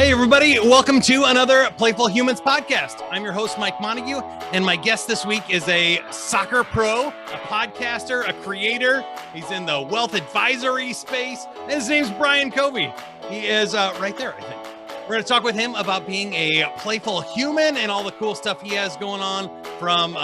Hey, everybody. Welcome to another Playful Humans podcast. I'm your host, Mike Montague, and my guest this week is a soccer pro, a podcaster, a creator. He's in the wealth advisory space. His name's Brian Covey. He is right there, I think. We're going to talk with him about being a playful human and all the cool stuff he has going on, from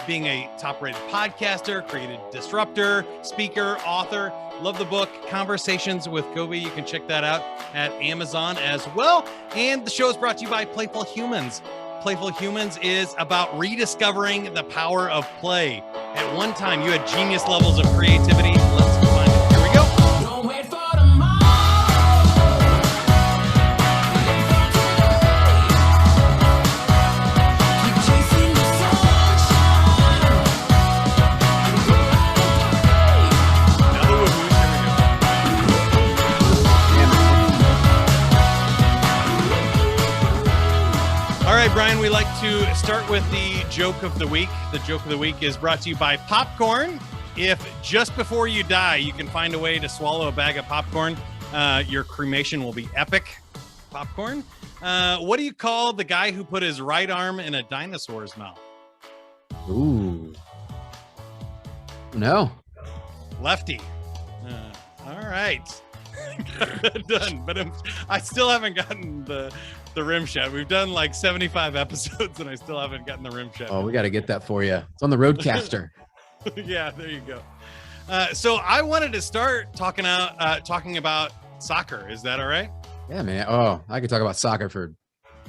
being a top-rated podcaster, creative disruptor, speaker, author. Love the book, Conversations with Covey. You can check that out at Amazon as well. And the show is brought to you by Playful Humans. Playful Humans is about rediscovering the power of play. At one time, you had genius levels of creativity. Let's find it. Here we go. Don't wait for All right, Brian, we like to start with the joke of the week. The joke of the week is brought to you by popcorn. If just before you die, you can find a way to swallow a bag of popcorn, your cremation will be epic. Popcorn. What do you call the guy who put his right arm in a dinosaur's mouth? Ooh. No. Lefty. All right. Done. But I still haven't gotten the rim shot. We've done like 75 episodes and I still haven't gotten the rim shot. Oh, we got to get that for you. It's on the Roadcaster. Yeah, there you go. So I wanted to start talking about soccer. Is that all right? Yeah, man. Oh, I could talk about soccer for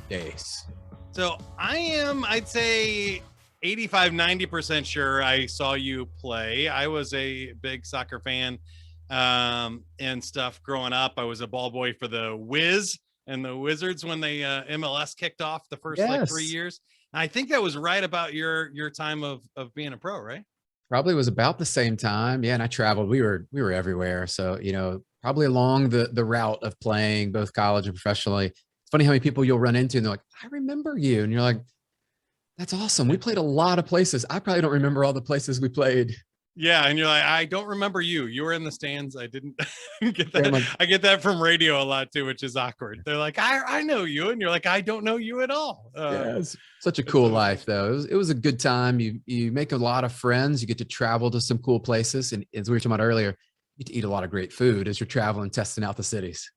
days. So I'd say 85-90% sure I saw you play. I was a big soccer fan and stuff growing up. I was a ball boy for the Wiz and the Wizards when they MLS kicked off the first like 3 years. And I think that was right about your time of being a pro, right? Probably was about the same time. Yeah, and I traveled. We were everywhere. So, probably along the route of playing both college and professionally. It's funny how many people you'll run into and they're like, I remember you. And you're like, that's awesome. We played a lot of places. I probably don't remember all the places we played. Yeah, and you're like, I don't remember you. You were in the stands. I didn't get that. I get that from radio a lot too, which is awkward. They're like, I know you, and you're like, I don't know you at all. Yeah, it's such a cool life, though. It was a good time. You make a lot of friends. You get to travel to some cool places, and as we were talking about earlier, you get to eat a lot of great food as you're traveling, testing out the cities.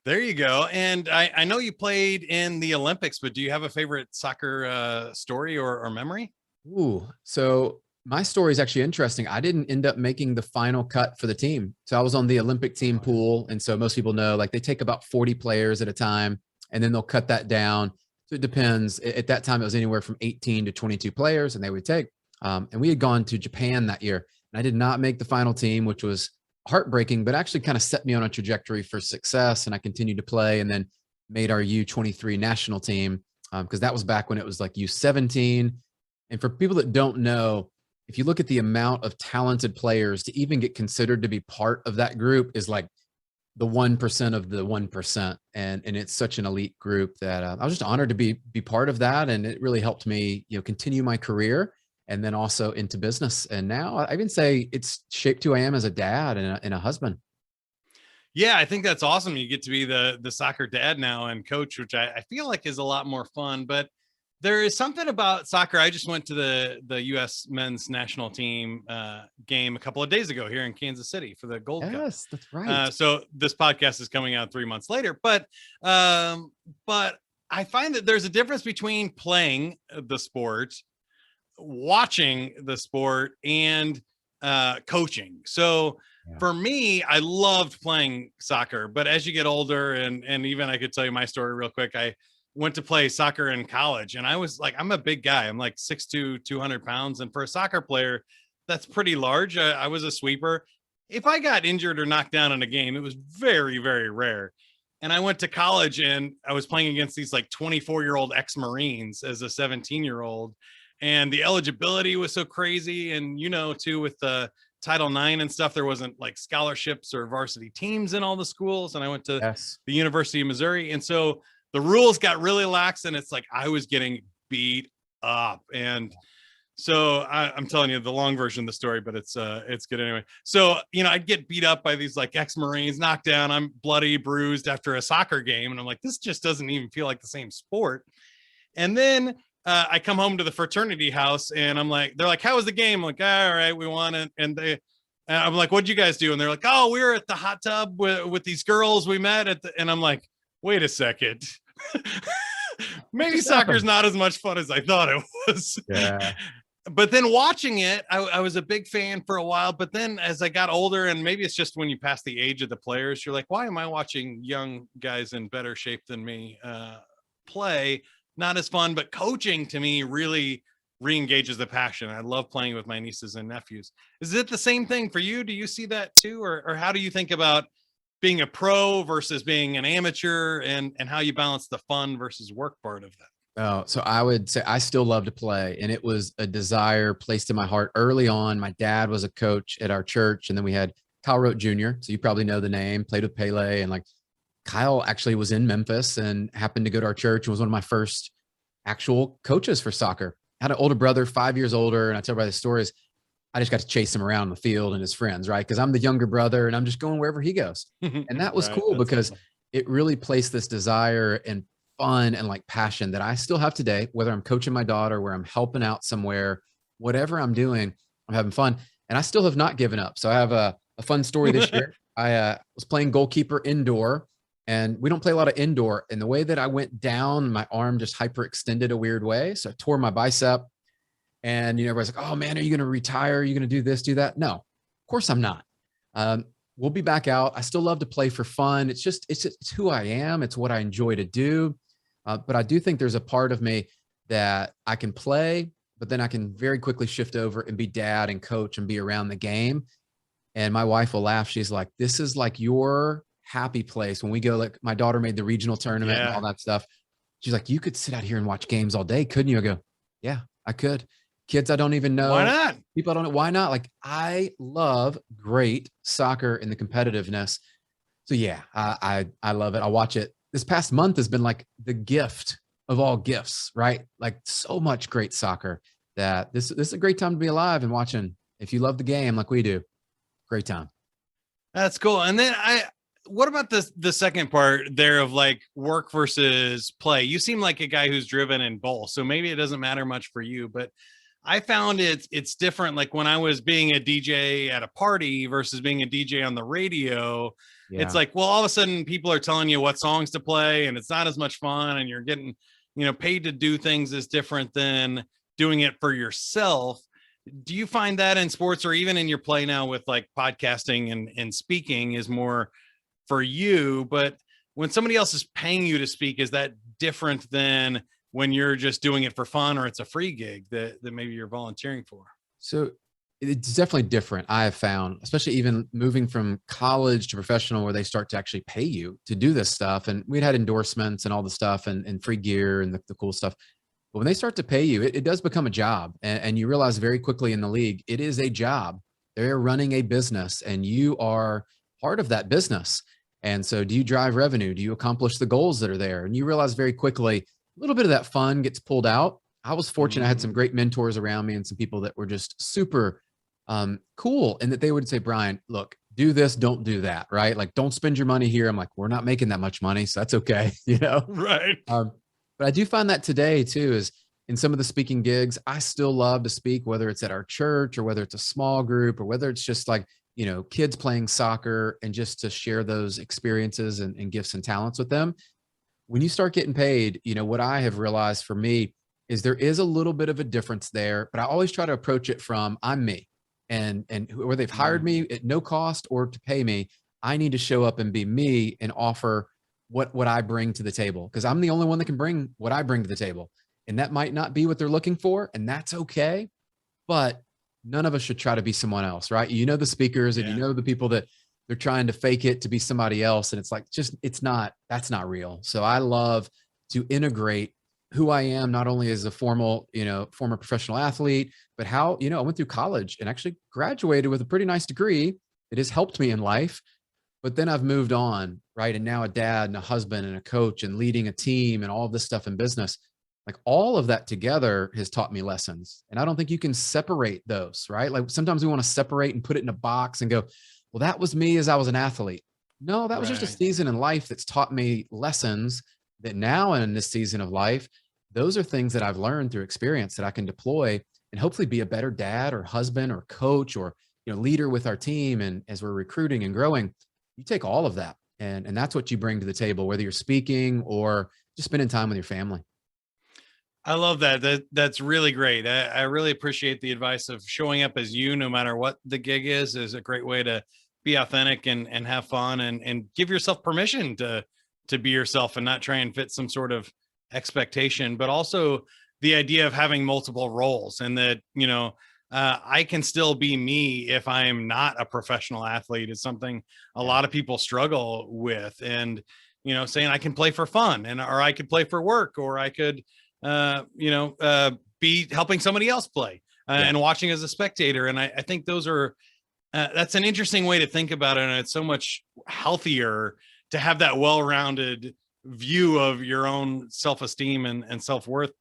There you go. And I know you played in the Olympics, but do you have a favorite soccer story or memory? Ooh, so my story is actually interesting. I didn't end up making the final cut for the team. So I was on the Olympic team pool. And so most people know, like, they take about 40 players at a time, and then they'll cut that down. So it depends. At that time, it was anywhere from 18 to 22 players, and they would take. And we had gone to Japan that year, and I did not make the final team, which was heartbreaking, but actually kind of set me on a trajectory for success. And I continued to play, and then made our U23 national team, because that was back when it was like U17. And for people that don't know, if you look at the amount of talented players to even get considered to be part of that group is like the 1% of the 1%. And it's such an elite group that I was just honored to be part of that. And it really helped me, continue my career and then also into business. And now I even say it's shaped who I am as a dad and a husband. Yeah, I think that's awesome. You get to be the soccer dad now and coach, which I feel like is a lot more fun, but there is something about soccer. I just went to the U.S. men's national team game a couple of days ago here in Kansas City for the Gold Cup. Yes, that's right. So this podcast is coming out 3 months later, but I find that there's a difference between playing the sport, watching the sport, and coaching. So for me, I loved playing soccer, but as you get older, and even I could tell you my story real quick. I went to play soccer in college, and I was like, I'm a big guy. I'm like 6'2", 200 pounds. And for a soccer player, that's pretty large. I was a sweeper. If I got injured or knocked down in a game, it was very, very rare. And I went to college and I was playing against these like 24-year-old ex-Marines as a 17-year-old. And the eligibility was so crazy. And, too, with the Title IX and stuff, there wasn't like scholarships or varsity teams in all the schools. And I went to the University of Missouri. And so the rules got really lax, and it's like I was getting beat up. And So I'm telling you the long version of the story, but it's good anyway. So, I'd get beat up by these like ex-Marines, knocked down. I'm bloody, bruised after a soccer game. And I'm like, this just doesn't even feel like the same sport. And then I come home to the fraternity house and they're like, how was the game? I'm like, all right, we won it. And I'm like, what'd you guys do? And they're like, oh, we were at the hot tub with these girls we met and I'm like, wait a second. Maybe soccer's not as much fun as I thought it was. Yeah. But then watching it, I was a big fan for a while. But then as I got older, and maybe it's just when you pass the age of the players, you're like, why am I watching young guys in better shape than me play? Not as fun, but coaching to me really re-engages the passion. I love playing with my nieces and nephews. Is it the same thing for you? Do you see that too? Or how do you think about being a pro versus being an amateur and how you balance the fun versus work part of that? Oh, so I would say I still love to play, and it was a desire placed in my heart early on. My dad was a coach at our church, and then we had Kyle Rote Jr. So you probably know the name, played with Pele, and like Kyle actually was in Memphis and happened to go to our church and was one of my first actual coaches for soccer. I had an older brother, 5 years older, and I tell everybody the stories. I just got to chase him around the field and his friends, right? Because I'm the younger brother and I'm just going wherever he goes. And that was cool because it really placed this desire and fun and like passion that I still have today, whether I'm coaching my daughter, where I'm helping out somewhere, whatever I'm doing, I'm having fun. And I still have not given up. So I have a fun story this year. I was playing goalkeeper indoor, and we don't play a lot of indoor. And the way that I went down, my arm just hyperextended a weird way. So I tore my bicep. And everybody's like, oh man, are you going to retire? Are you going to do this, do that? No, of course I'm not. We'll be back out. I still love to play for fun. It's who I am. It's what I enjoy to do. But I do think there's a part of me that I can play, but then I can very quickly shift over and be dad and coach and be around the game. And my wife will laugh. She's like, this is like your happy place. When we go, like my daughter made the regional tournament and all that stuff. She's like, you could sit out here and watch games all day, couldn't you? I go, yeah, I could. Kids I don't even know. Why not? People I don't know. Why not? Like I love great soccer and the competitiveness. So yeah, I love it. I watch it. This past month has been like the gift of all gifts, right? Like so much great soccer that this is a great time to be alive and watching. If you love the game like we do, great time. That's cool. And then what about the second part there of like work versus play? You seem like a guy who's driven in both. So maybe it doesn't matter much for you, but I found it's different. Like when I was being a DJ at a party versus being a DJ on the radio, it's like, well, all of a sudden people are telling you what songs to play and it's not as much fun and you're getting, paid to do things is different than doing it for yourself. Do you find that in sports or even in your play now with like podcasting and speaking is more for you, but when somebody else is paying you to speak, is that different than when you're just doing it for fun or it's a free gig that maybe you're volunteering for? So it's definitely different. I have found, especially even moving from college to professional where they start to actually pay you to do this stuff. And we'd had endorsements and all the stuff and free gear and the cool stuff. But when they start to pay you, it does become a job. And you realize very quickly in the league, it is a job. They're running a business and you are part of that business. And so do you drive revenue? Do you accomplish the goals that are there? And you realize very quickly, a little bit of that fun gets pulled out. I was fortunate. I had some great mentors around me and some people that were just super cool. And that they would say, Brian, look, do this, don't do that. Right. Like, don't spend your money here. I'm like, we're not making that much money. So that's okay. Right. But I do find that today too, is in some of the speaking gigs, I still love to speak, whether it's at our church or whether it's a small group or whether it's just like, kids playing soccer and just to share those experiences and gifts and talents with them. When you start getting paid, what I have realized for me is there is a little bit of a difference there, but I always try to approach it from I'm me and where they've hired me at no cost or to pay me, I need to show up and be me and offer what I bring to the table. Cause I'm the only one that can bring what I bring to the table. And that might not be what they're looking for. And that's okay. But none of us should try to be someone else, right? The speakers and the people that they're trying to fake it to be somebody else. And it's like, that's not real. So I love to integrate who I am, not only as a former professional athlete, but how, I went through college and actually graduated with a pretty nice degree. It has helped me in life, but then I've moved on, right? And now a dad and a husband and a coach and leading a team and all of this stuff in business. Like all of that together has taught me lessons. And I don't think you can separate those, right? Like sometimes we want to separate and put it in a box and go, well, that was me as I was an athlete. No, that was just a Right. season in life that's taught me lessons that now in this season of life, those are things that I've learned through experience that I can deploy and hopefully be a better dad or husband or coach or, leader with our team. And as we're recruiting and growing, you take all of that and that's what you bring to the table, whether you're speaking or just spending time with your family. I love that. That's really great. I really appreciate the advice of showing up as you, no matter what the gig is a great way to be authentic and have fun and give yourself permission to be yourself and not try and fit some sort of expectation, but also the idea of having multiple roles and that, I can still be me if I am not a professional athlete is something a Yeah. lot of people struggle with. And, saying I can play for fun or I could play for work, or I could, be helping somebody else play Yeah. and watching as a spectator. And I think those are, that's an interesting way to think about it. And it's so much healthier to have that well-rounded view of your own self-esteem and self-worth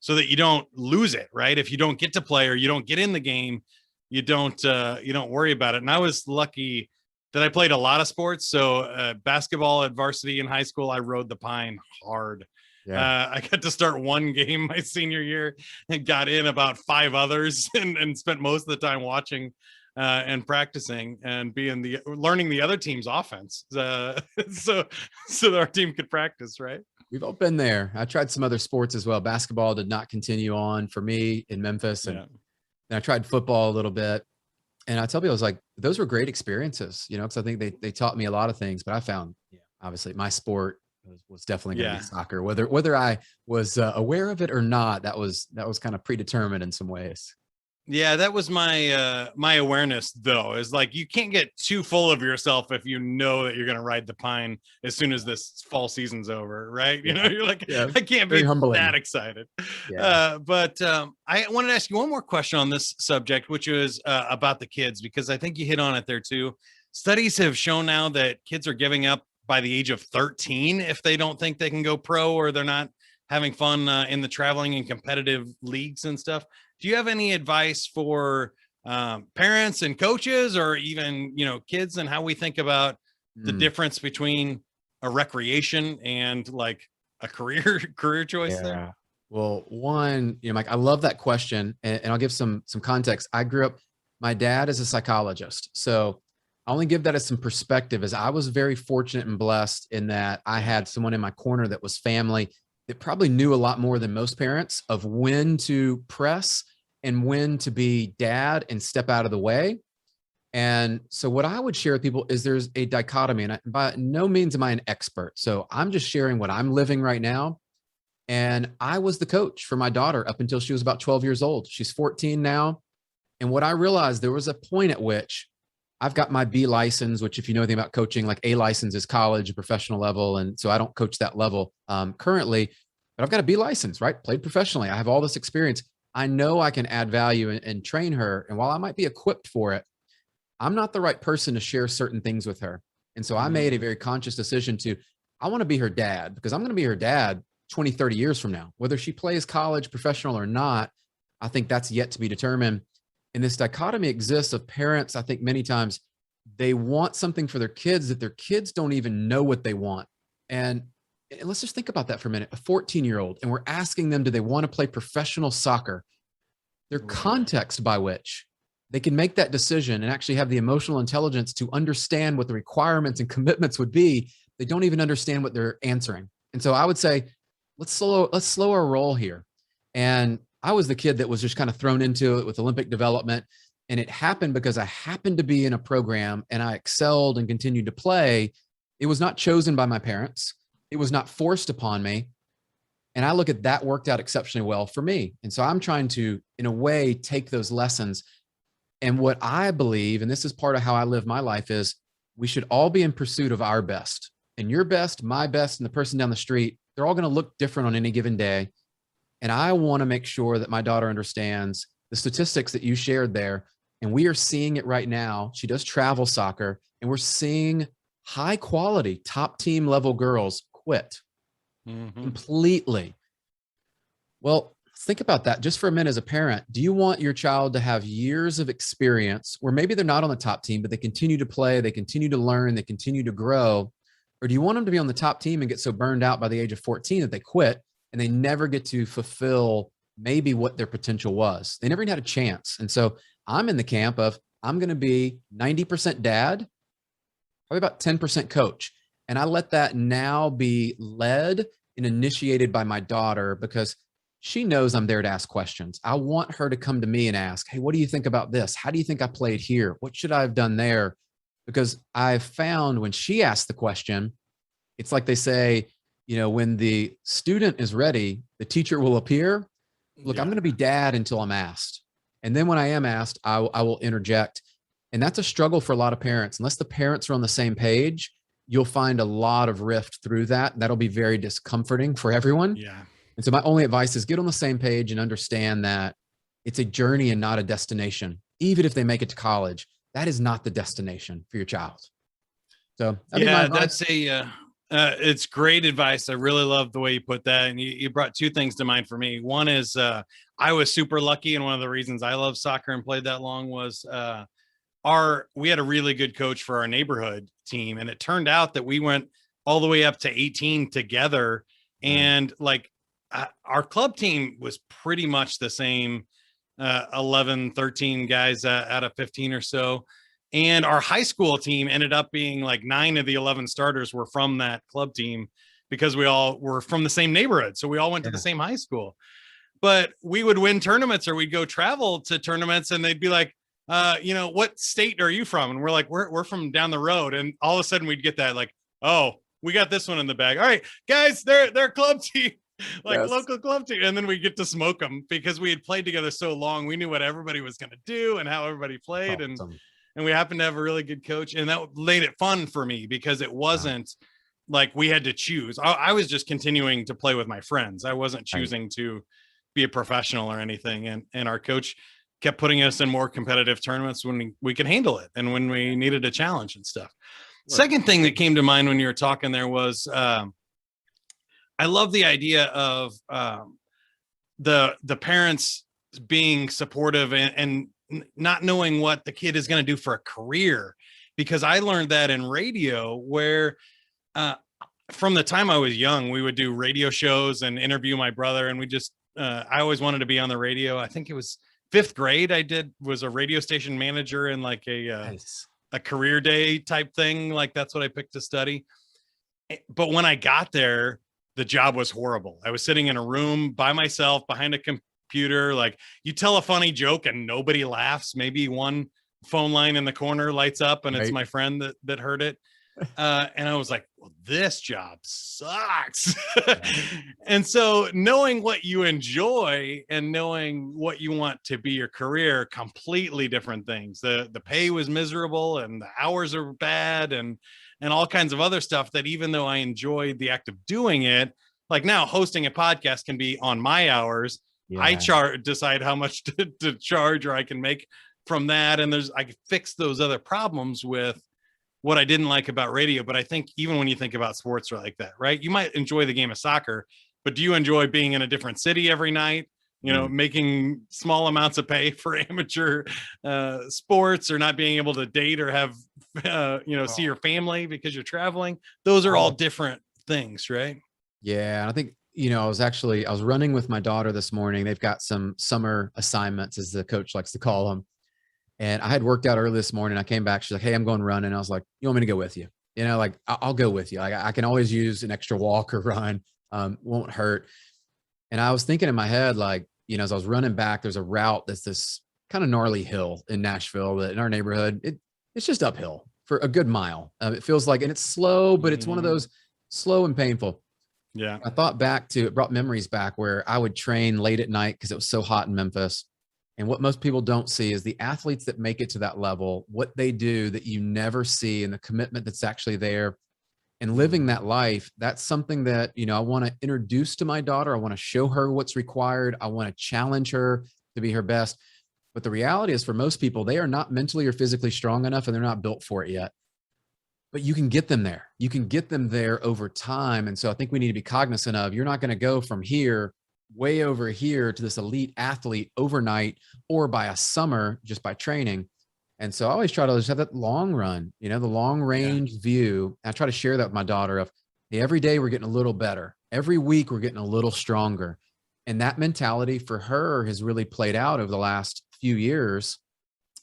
so that you don't lose it, right? If you don't get to play or you don't get in the game, you don't worry about it. And I was lucky that I played a lot of sports. So basketball at varsity in high school, I rode the pine hard. Yeah. I got to start one game my senior year and got in about 5 others and spent most of the time watching and practicing and learning the other team's offense. So that our team could practice, right? We've all been there. I tried some other sports as well. Basketball did not continue on for me in Memphis. And Yeah. then I tried football a little bit. And I tell people, I was like, those were great experiences, because I think they taught me a lot of things. But I found, obviously my sport was definitely going to Yeah. be soccer. Whether I was aware of it or not, that was kind of predetermined in some ways. Yeah, that was my my awareness though, is like you can't get too full of yourself if you know that you're gonna ride the pine as soon as this fall season's over, right? Yeah. You're like, Yeah. I can't be Very humbling. that excited. Yeah. But I wanted to ask you one more question on this subject, which is about the kids, because I think you hit on it there too. Studies have shown now that kids are giving up by the age of 13 if they don't think they can go pro or they're not having fun in the traveling and competitive leagues and stuff. Do you have any advice for parents and coaches, or even kids, and how we think about the difference between a recreation and like a career choice there? Yeah. Well, one, Mike, I love that question, and I'll give some context. I grew up. My dad is a psychologist, so I only give that as some perspective. As I was very fortunate and blessed in that I had someone in my corner that was family that probably knew a lot more than most parents of when to press and when to be dad and step out of the way. And so what I would share with people is there's a dichotomy, and by no means am I an expert. So I'm just sharing what I'm living right now. And I was the coach for my daughter up until she was about 12 years old. She's 14 now. And what I realized, there was a point at which I've got my B license, which if you know anything about coaching, like A license is college, professional level. And so I don't coach that level currently, but I've got a B license, right? Played professionally. I have all this experience. I know I can add value and train her. And while I might be equipped for it, I'm not the right person to share certain things with her. And so I made a very conscious decision I want to be her dad, because I'm going to be her dad 20, 30 years from now, whether she plays college, professional or not. I think that's yet to be determined. And this dichotomy exists of parents. I think many times they want something for their kids that their kids don't even know what they want. And let's just think about that for a minute. A 14-year-old, and we're asking them, do they want to play professional soccer? Their context by which they can make that decision and actually have the emotional intelligence to understand what the requirements and commitments would be. They don't even understand what they're answering. And so I would say, let's slow our roll here. And I was the kid that was just kind of thrown into it with Olympic development. And it happened because I happened to be in a program and I excelled and continued to play. It was not chosen by my parents. It was not forced upon me. And I look at that worked out exceptionally well for me. And so I'm trying to, in a way, take those lessons. And what I believe, and this is part of how I live my life, is we should all be in pursuit of our best. And your best, my best, and the person down the street, they're all going to look different on any given day. And I want to make sure that my daughter understands the statistics that you shared there. And we are seeing it right now. She does travel soccer, and we're seeing high quality, top team level girls quit completely. Well, think about that just for a minute as a parent. Do you want your child to have years of experience where maybe they're not on the top team, but they continue to play, they continue to learn, they continue to grow? Or do you want them to be on the top team and get so burned out by the age of 14 that they quit and they never get to fulfill maybe what their potential was? They never even had a chance. And so I'm in the camp of I'm going to be 90% dad, probably about 10% coach. And I let that now be led and initiated by my daughter because she knows I'm there to ask questions. I want her to come to me and ask, hey, what do you think about this? How do you think I played here? What should I have done there? Because I've found when she asks the question, it's like they say, when the student is ready, the teacher will appear. Look, I'm going to be dad until I'm asked. And then when I am asked, I will interject. And that's a struggle for a lot of parents. Unless the parents are on the same page, you'll find a lot of rift through that. That'll be very discomforting for everyone. Yeah. And so my only advice is get on the same page and understand that it's a journey and not a destination. Even if they make it to college, that is not the destination for your child. So it's great advice. I really love the way you put that. And you brought two things to mind for me. One is I was super lucky. And one of the reasons I love soccer and played that long was we had a really good coach for our neighborhood team. And it turned out that we went all the way up to 18 together. And our club team was pretty much the same, 11, 13 guys out of 15 or so. And our high school team ended up being 9 of the 11 starters were from that club team because we all were from the same neighborhood. So we all went to the same high school, but we would win tournaments or we'd go travel to tournaments and they'd be like, what state are you from? And we're like, we're from down the road. And all of a sudden we'd get that oh, we got this one in the bag. All right, guys, they're club team. Local club team. And then we get to smoke them because we had played together so long. We knew what everybody was going to do and how everybody played. Awesome. And we happened to have a really good coach. And that made it fun for me because it wasn't like we had to choose. I was just continuing to play with my friends. I wasn't choosing to be a professional or anything. And our coach kept putting us in more competitive tournaments when we could handle it and when we needed a challenge and stuff. Right. Second thing that came to mind when you were talking there was, I love the idea of the parents being supportive and not knowing what the kid is going to do for a career, because I learned that in radio where from the time I was young, we would do radio shows and interview my brother. And I always wanted to be on the radio. I think it was 5th grade. Was a radio station manager in a career day type thing. That's what I picked to study. But when I got there, the job was horrible. I was sitting in a room by myself behind a computer. You tell a funny joke and nobody laughs. Maybe one phone line in the corner lights up and it's my friend that heard it. And I was like, well, this job sucks. And so knowing what you enjoy and knowing what you want to be your career, completely different things. The pay was miserable and the hours are bad and all kinds of other stuff that even though I enjoyed the act of doing it, now hosting a podcast can be on my hours. Yeah. I decide how much to charge, or I can make from that. And I can fix those other problems with what I didn't like about radio. But I think even when you think about sports like that, right? You might enjoy the game of soccer, but do you enjoy being in a different city every night? Making small amounts of pay for amateur sports, or not being able to date or have, see your family because you're traveling. Those are all different things, right? Yeah. And I think, I was running with my daughter this morning. They've got some summer assignments, as the coach likes to call them. And I had worked out early this morning. I came back. She's like, hey, I'm going running. I was like, you want me to go with you? I'll go with you. I can always use an extra walk or run. Won't hurt. And I was thinking in my head, as I was running back, there's a route that's this kind of gnarly hill in Nashville, but in our neighborhood, it's just uphill for a good mile. It feels like, and it's slow, but it's one of those slow and painful. Yeah. I thought it brought memories back where I would train late at night because it was so hot in Memphis. And what most people don't see is the athletes that make it to that level, what they do that you never see, and the commitment that's actually there. And living that life, that's something that, I want to introduce to my daughter. I want to show her what's required. I want to challenge her to be her best. But the reality is, for most people, they are not mentally or physically strong enough, and they're not built for it yet. But you can get them there. You can get them there over time. And so I think we need to be cognizant of, you're not going to go from here way over here to this elite athlete overnight or by a summer just by training. And so I always try to just have that long run, you know, the long range view. I try to share that with my daughter of, hey, every day we're getting a little better. Every week we're getting a little stronger. And that mentality for her has really played out over the last few years.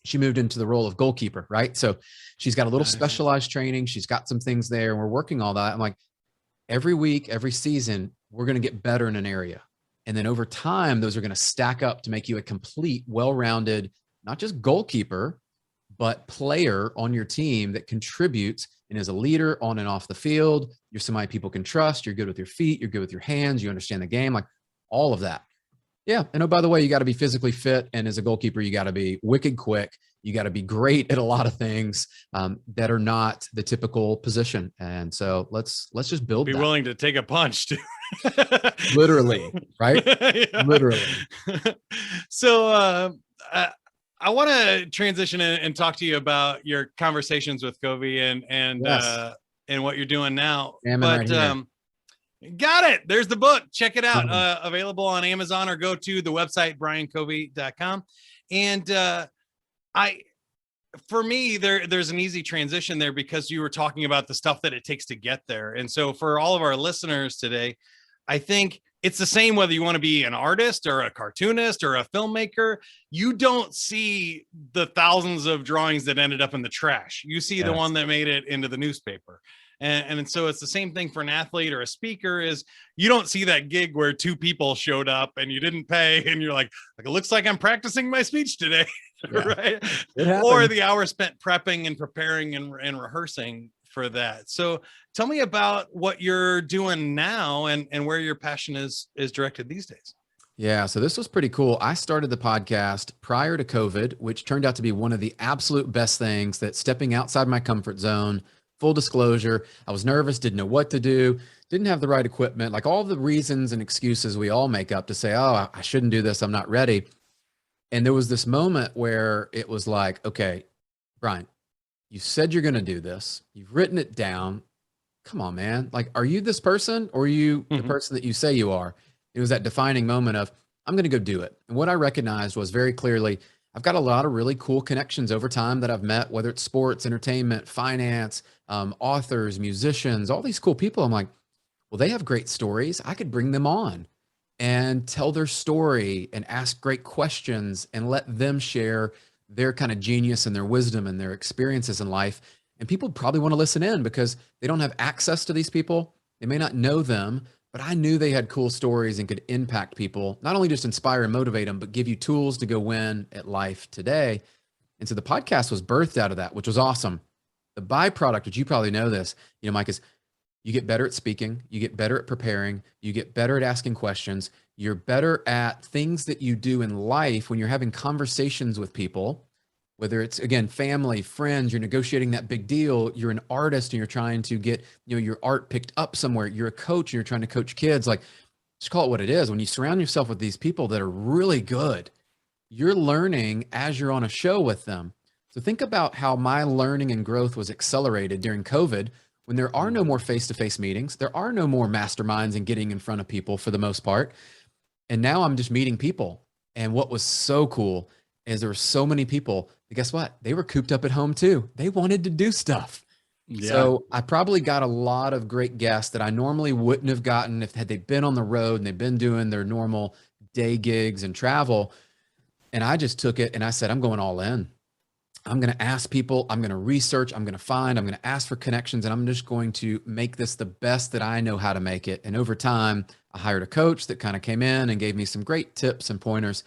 She moved into the role of goalkeeper, right? So she's got a little specialized training. She's got some things there and we're working all that. I'm like, every week, every season, we're going to get better in an area. And then over time, those are going to stack up to make you a complete, well-rounded, not just goalkeeper, but player on your team that contributes and is a leader on and off the field. You're somebody people can trust. You're good with your feet. You're good with your hands. You understand the game, like all of that. Yeah. And oh, by the way, you got to be physically fit. And as a goalkeeper, you got to be wicked quick. You got to be great at a lot of things that are not the typical position. And so let's just build be that. Willing to take a punch too. Literally, right? Yeah. Literally. So I want to transition and talk to you about your conversations with Covey and what you're doing now. But got it. There's the book. Check it out. Available on Amazon, or go to the website, briancovey.com. And for me, there's an easy transition there because you were talking about the stuff that it takes to get there. And so for all of our listeners today, I think it's the same whether you want to be an artist or a cartoonist or a filmmaker. You don't see the thousands of drawings that ended up in the trash. You see the one that made it into the newspaper. And so it's the same thing for an athlete or a speaker. Is you don't see that gig where 2 people showed up and you didn't pay and you're like it looks like I'm practicing my speech today. Right? Or the hour spent prepping and preparing and rehearsing for that. So tell me about what you're doing now and where your passion is directed these days. Yeah. So this was pretty cool. I started the podcast prior to COVID, which turned out to be one of the absolute best things. That stepping outside my comfort zone. Full disclosure, I was nervous, didn't know what to do, didn't have the right equipment, like all the reasons and excuses we all make up to say, oh, I shouldn't do this, I'm not ready. And there was this moment where it was like, okay, Brian, you said you're going to do this. You've written it down. Come on, man. Like, are you this person, or are you the person that you say you are? It was that defining moment of, I'm going to go do it. And what I recognized was very clearly, I've got a lot of really cool connections over time that I've met, whether it's sports, entertainment, finance, authors, musicians, all these cool people. I'm like, well, they have great stories. I could bring them on and tell their story and ask great questions and let them share their kind of genius and their wisdom and their experiences in life. And people probably want to listen in because they don't have access to these people. They may not know them, but I knew they had cool stories and could impact people, not only just inspire and motivate them, but give you tools to go win at life today. And so the podcast was birthed out of that, which was awesome. The byproduct, which you probably know this, Mike, is you get better at speaking, you get better at preparing, you get better at asking questions, you're better at things that you do in life when you're having conversations with people, whether it's, again, family, friends, you're negotiating that big deal, you're an artist and you're trying to get, your art picked up somewhere, you're a coach and you're trying to coach kids. Like, just call it what it is. When you surround yourself with these people that are really good, you're learning as you're on a show with them. So think about how my learning and growth was accelerated during COVID, when there are no more face-to-face meetings, there are no more masterminds and getting in front of people for the most part. And now I'm just meeting people. And what was so cool is there were so many people that, guess what? They were cooped up at home too. They wanted to do stuff. Yeah. So I probably got a lot of great guests that I normally wouldn't have gotten had they been on the road and they've been doing their normal day gigs and travel. And I just took it and I said, I'm going all in. I'm going to ask people, I'm going to research, I'm going to find, I'm going to ask for connections, and I'm just going to make this the best that I know how to make it. And over time, I hired a coach that kind of came in and gave me some great tips and pointers.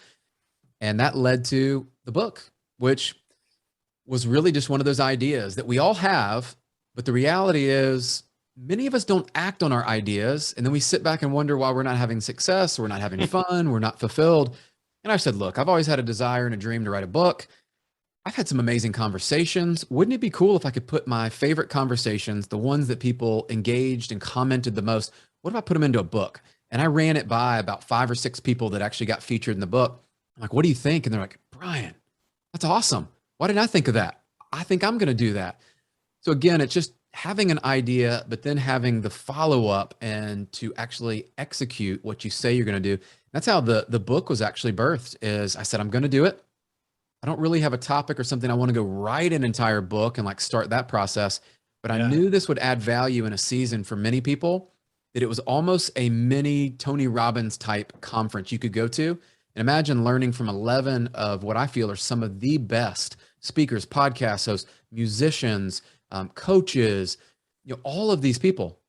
And that led to the book, which was really just one of those ideas that we all have. But the reality is many of us don't act on our ideas. And then we sit back and wonder why we're not having success, we're not having fun, we're not fulfilled. And I said, look, I've always had a desire and a dream to write a book. I've had some amazing conversations. Wouldn't it be cool if I could put my favorite conversations, the ones that people engaged and commented the most, what if I put them into a book? And I ran it by about 5 or 6 people that actually got featured in the book. I'm like, what do you think? And they're like, Brian, that's awesome. Why didn't I think of that? I think I'm going to do that. So again, it's just having an idea, but then having the follow up and to actually execute what you say you're going to do. That's how the book was actually birthed. Is I said, I'm going to do it. I don't really have a topic or something I want to go write an entire book and like start that process, but I knew this would add value in a season for many people, that it was almost a mini Tony Robbins type conference you could go to and imagine learning from 11 of what I feel are some of the best speakers, podcast hosts, musicians, coaches, all of these people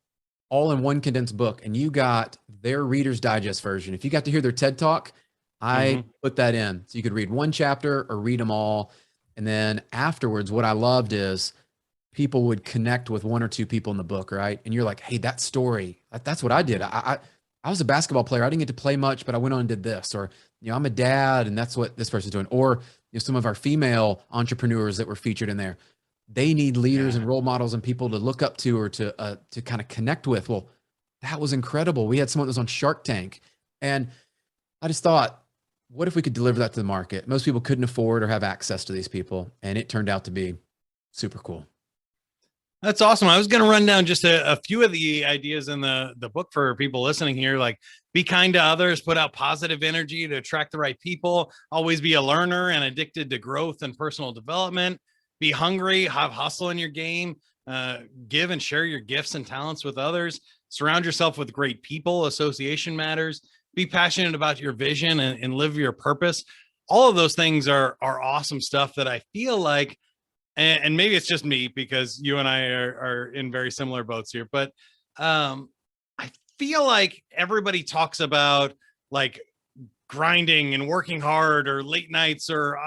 all in one condensed book. And you got their Reader's Digest version. If you got to hear their TED Talk, I put that in. So you could read one chapter or read them all. And then afterwards, what I loved is people would connect with one or two people in the book, right? And you're like, hey, that story, that's what I did. I was a basketball player. I didn't get to play much, but I went on and did this. Or, I'm a dad and that's what this person's doing. Or some of our female entrepreneurs that were featured in there, they need leaders and role models and people to look up to or to kind of connect with. Well, that was incredible. We had someone that was on Shark Tank. And I just thought, what if we could deliver that to the market? Most people couldn't afford or have access to these people. And it turned out to be super cool. That's awesome. I was going to run down just a few of the ideas in the book for people listening here, like be kind to others, put out positive energy to attract the right people, always be a learner and addicted to growth and personal development, be hungry, have hustle in your game, give and share your gifts and talents with others, surround yourself with great people, association matters, be passionate about your vision and live your purpose. All of those things are awesome stuff that I feel like, and maybe it's just me because you and I are in very similar boats here, but I feel like everybody talks about like grinding and working hard or late nights or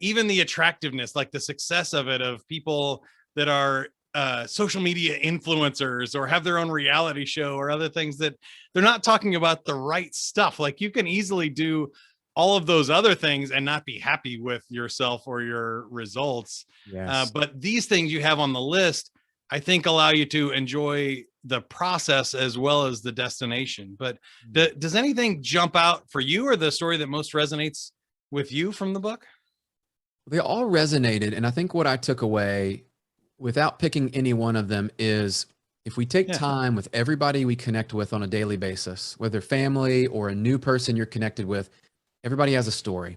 even the attractiveness, like the success of it, of people that are social media influencers or have their own reality show or other things, that they're not talking about the right stuff. Like you can easily do all of those other things and not be happy with yourself or your results. Yes. But these things you have on the list, I think, allow you to enjoy the process as well as the destination. But does anything jump out for you, or the story that most resonates with you from the book? They all resonated. And I think what I took away, without picking any one of them, is if we take time with everybody we connect with on a daily basis, whether family or a new person you're connected with, everybody has a story.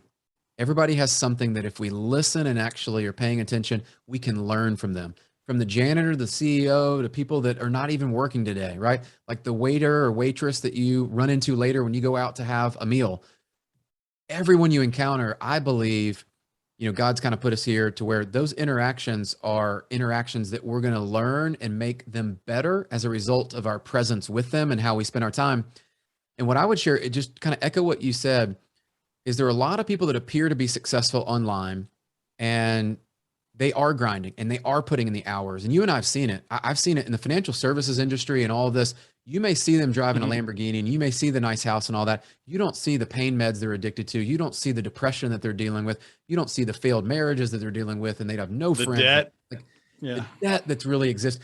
Everybody has something that if we listen and actually are paying attention, we can learn from them. From the janitor, the CEO, to people that are not even working today, right? Like the waiter or waitress that you run into later when you go out to have a meal. Everyone you encounter, I believe, God's kind of put us here to where those interactions are interactions that we're going to learn and make them better as a result of our presence with them and how we spend our time. And what I would share, it just kind of echo what you said, is there are a lot of people that appear to be successful online and they are grinding and they are putting in the hours. And you and I have seen it. I've seen it in the financial services industry and all of this. You may see them driving a Lamborghini and you may see the nice house and all that. You don't see the pain meds they're addicted to. You don't see the depression that they're dealing with. You don't see the failed marriages that they're dealing with, and they'd have no friends. Debt. The debt that's really exists.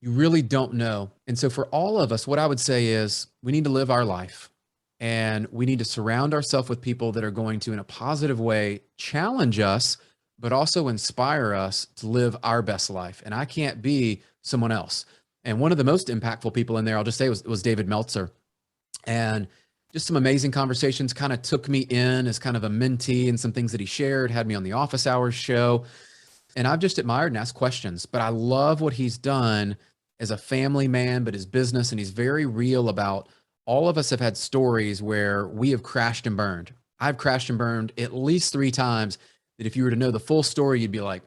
You really don't know. And so for all of us, what I would say is we need to live our life. And we need to surround ourselves with people that are going to, in a positive way, challenge us, but also inspire us to live our best life. And I can't be someone else. And one of the most impactful people in there, I'll just say, was David Meltzer. And just some amazing conversations, kind of took me in as kind of a mentee, and some things that he shared, had me on the Office Hours show. And I've just admired and asked questions. But I love what he's done as a family man, but his business. And he's very real about, all of us have had stories where we have crashed and burned. I've crashed and burned at least 3 times that if you were to know the full story, you'd be like,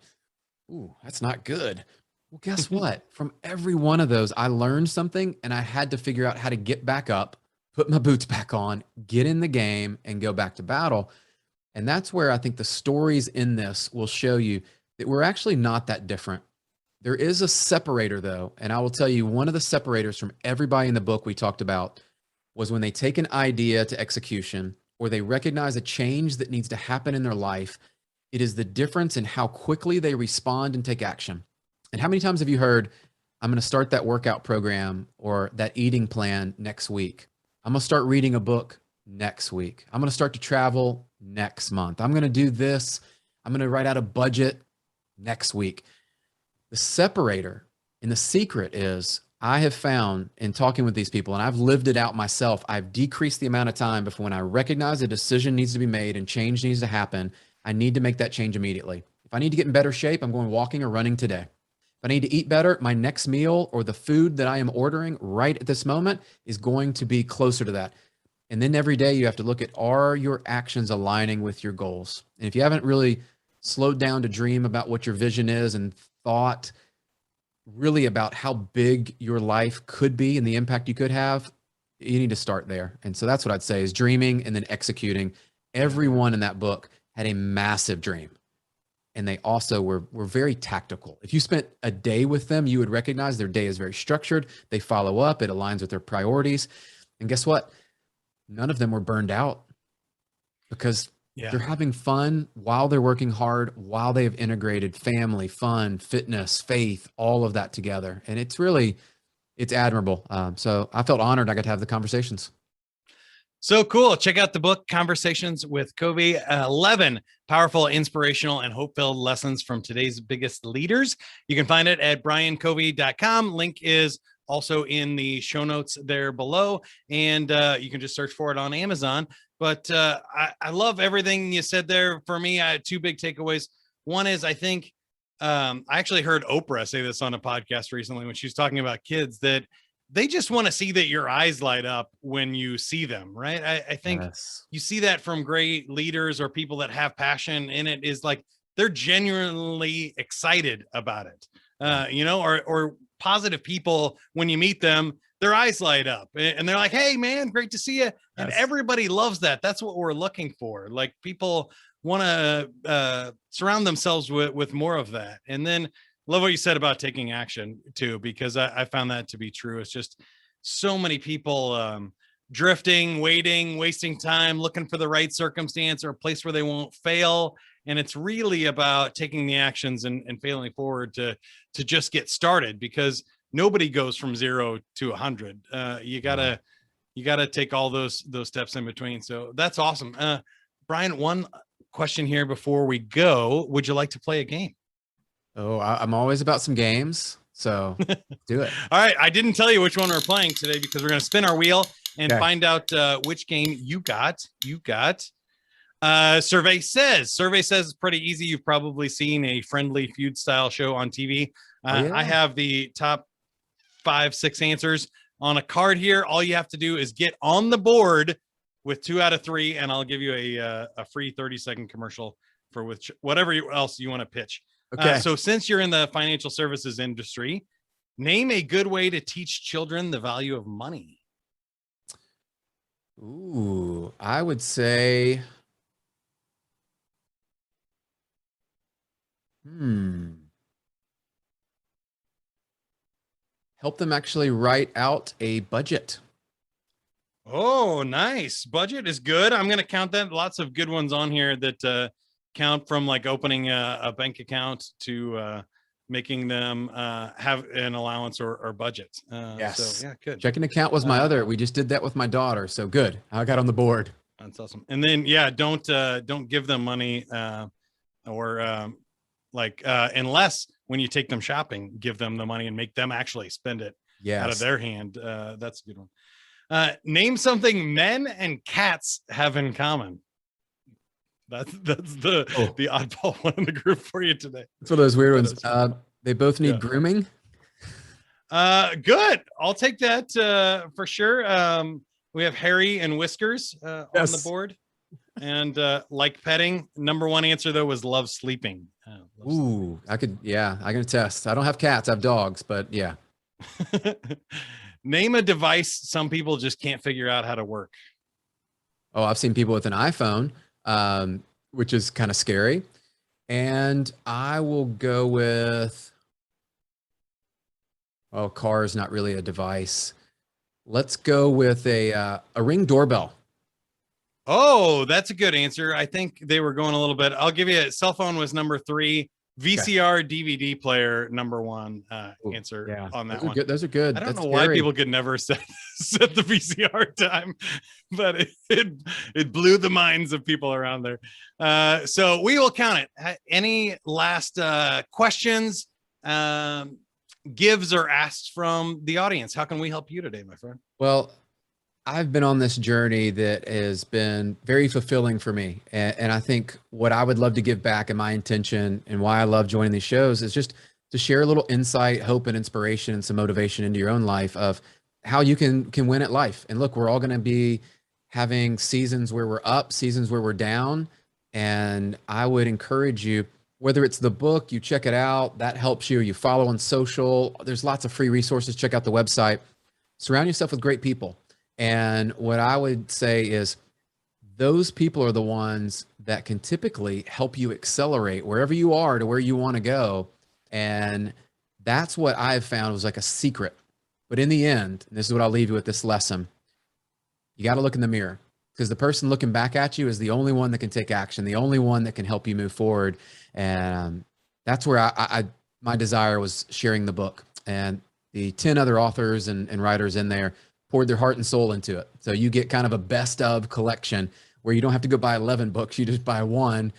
ooh, that's not good. Well, guess what? From every one of those, I learned something, and I had to figure out how to get back up, put my boots back on, get in the game, and go back to battle. And that's where I think the stories in this will show you that we're actually not that different. There is a separator, though. And I will tell you, one of the separators from everybody in the book we talked about was when they take an idea to execution, or they recognize a change that needs to happen in their life. It is the difference in how quickly they respond and take action. And how many times have you heard, I'm going to start that workout program or that eating plan next week. I'm going to start reading a book next week. I'm going to start to travel next month. I'm going to do this. I'm going to write out a budget next week. The separator and the secret is I have found in talking with these people, and I've lived it out myself, I've decreased the amount of time before when I recognize a decision needs to be made and change needs to happen, I need to make that change immediately. If I need to get in better shape, I'm going walking or running today. If I need to eat better, my next meal or the food that I am ordering right at this moment is going to be closer to that. And then every day you have to look at, are your actions aligning with your goals? And if you haven't really slowed down to dream about what your vision is and thought really about how big your life could be and the impact you could have, you need to start there. And so that's what I'd say is dreaming and then executing. Everyone in that book had a massive dream. And they also were very tactical. If you spent a day with them, you would recognize their day is very structured. They follow up. It aligns with their priorities. And guess what? None of them were burned out because they're having fun while they're working hard, while they have integrated family, fun, fitness, faith, all of that together. And it's admirable. So I felt honored I got to have the conversations. So cool. Check out the book, Conversations with Covey, 11 powerful, inspirational, and hope-filled lessons from today's biggest leaders. You can find it at briancovey.com. Link is also in the show notes there below. And you can just search for it on Amazon. But I love everything you said there. For me, I had two big takeaways. One is I think I actually heard Oprah say this on a podcast recently when she was talking about kids, that they just want to see that your eyes light up when you see them, right? I think you see that from great leaders or people that have passion in it, is like they're genuinely excited about it, or positive people, when you meet them, their eyes light up and they're like, hey man, great to see you. And everybody loves that. That's what we're looking for. Like people want to surround themselves with more of that. And then love what you said about taking action too, because I found that to be true. It's just so many people drifting, waiting, wasting time, looking for the right circumstance or a place where they won't fail. And it's really about taking the actions and failing forward to just get started, because nobody goes from 0 to 100. You gotta take all those steps in between. So that's awesome. Brian, one question here before we go. Would you like to play a game? Oh, I'm always about some games. So do it. All right. I didn't tell you which one we're playing today because we're going to spin our wheel and find out which game you got. Survey says it's pretty easy. You've probably seen a Friendly Feud style show on TV. I have the top 5-6 answers on a card here. All you have to do is get on the board with 2 out of 3, and I'll give you a free 30-second commercial for whatever else you want to pitch. Okay. So since you're in the financial services industry, name a good way to teach children the value of money. Ooh, I would say, help them actually write out a budget. Oh, nice. Budget is good. I'm going to count that. Lots of good ones on here that count, from like opening a bank account to making them have an allowance or budget. Yes. So yeah, good. Checking account was my other. We just did that with my daughter. So good. I got on the board. That's awesome. And then, don't give them money unless when you take them shopping, give them the money and make them actually spend it out of their hand. That's a good one. Name something men and cats have in common. That's the oddball one in the group for you today. It's one of those weird ones. They both need grooming. Good. I'll take that for sure. We have Harry and Whiskers on the board, and like petting. Number one answer though was love sleeping. Ooh, I can attest. I don't have cats. I have dogs, but yeah. Name a device some people just can't figure out how to work. Oh, I've seen people with an iPhone, which is kind of scary. And I will go with, car is not really a device. Let's go with a Ring doorbell. Oh, that's a good answer. I think they were going a little bit. I'll give you a cell phone was number 3. VCR DVD player number 1 answer on that one. Those are good. I don't know why people could never set the VCR time, but it blew the minds of people around there. So we will count it. Any last questions, gives or asks from the audience. How can we help you today, my friend? Well, I've been on this journey that has been very fulfilling for me. And I think what I would love to give back, and my intention and why I love joining these shows, is just to share a little insight, hope, and inspiration and some motivation into your own life of how you can win at life. And look, we're all going to be having seasons where we're up, seasons where we're down. And I would encourage you, whether it's the book, you check it out, that helps you, you follow on social, there's lots of free resources, check out the website, surround yourself with great people. And what I would say is those people are the ones that can typically help you accelerate wherever you are to where you want to go. And that's what I've found was like a secret. But in the end, and this is what I'll leave you with this lesson, you got to look in the mirror, because the person looking back at you is the only one that can take action, the only one that can help you move forward. And that's where my desire was sharing the book, and the 10 other authors and writers in there poured their heart and soul into it. So you get kind of a best of collection where you don't have to go buy 11 books. You just buy one.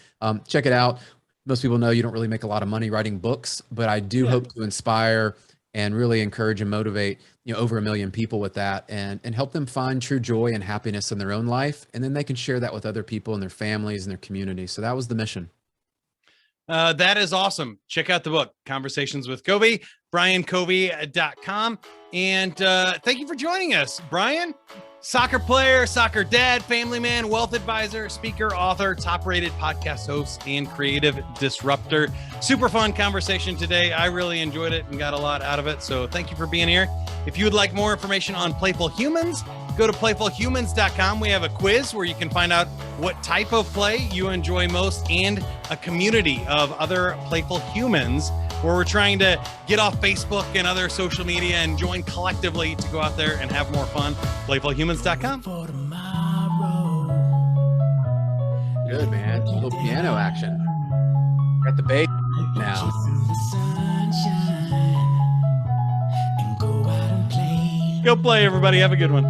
Check it out. Most people know you don't really make a lot of money writing books, but I do hope to inspire and really encourage and motivate, over 1 million people with that, and help them find true joy and happiness in their own life. And then they can share that with other people and their families and their community. So that was the mission. That is awesome. Check out the book, Conversations with Covey, briancovey.com. And thank you for joining us, Brian. Soccer player, soccer dad, family man, wealth advisor, speaker, author, top-rated podcast host, and creative disruptor. Super fun conversation today. I really enjoyed it and got a lot out of it. So thank you for being here. If you would like more information on Playful Humans, go to playfulhumans.com. We have a quiz where you can find out what type of play you enjoy most, and a community of other playful humans where we're trying to get off Facebook and other social media and join collectively to go out there and have more fun. Playfulhumans.com. Good, man. A little piano action. We're at the bass now. Go play, everybody. Have a good one.